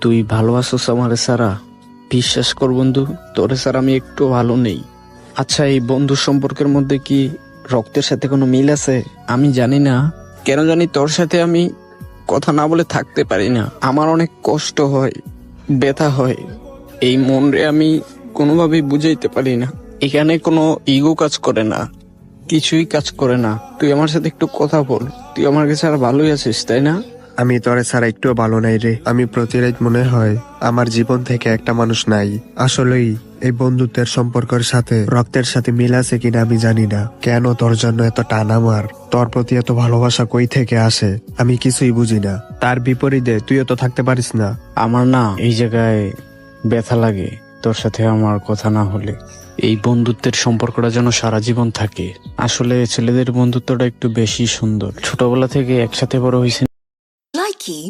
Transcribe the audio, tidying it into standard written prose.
তুই ভালো আছোস আমারে সারা? বিশ্বাস কর বন্ধু, তোরে স্যার আমি একটু ভালো নেই। আচ্ছা, এই বন্ধু সম্পর্কের মধ্যে কি রক্তের সাথে কোনো মিল আছে? আমি জানি না, কেন জানি তোর সাথে আমি কথা না বলে থাকতে পারি না। আমার অনেক কষ্ট হয়, ব্যথা হয়। এই মন রে আমি কোনোভাবেই বুঝাইতে পারি না। এখানে কোনো ইগো কাজ করে না, কিছুই কাজ করে না। তুই আমার সাথে একটু কথা বল। তুই আমার কাছে আর ভালোই আছিস, তাই না? আমি তোরে ছাড়া একটুও ভালো নাই রে। আমি প্রতি রাত মনে হয় আমার জীবন থেকে একটা মানুষ নাই। আসলেই এই বন্ধুত্বের সম্পর্কের সাথে রক্তের সাথে মিল আছে কিনা আমি জানি না। কেন তোর জন্য এত টান আমার, তোর প্রতি এত ভালোবাসা কই থেকে আসে আমি কিছুই বুঝি না। তার বিপরীতে তুইও তো থাকতে পারিস না। আমার না এই জায়গায় ব্যথা লাগে, তোর সাথে আমার কথা না হলে। এই বন্ধুত্বের সম্পর্কটা যেন সারা জীবন থাকে। আসলে ছেলেদের বন্ধুত্বটা একটু বেশি সুন্দর। ছোটবেলা থেকে একসাথে বড় হয়েছে। Likey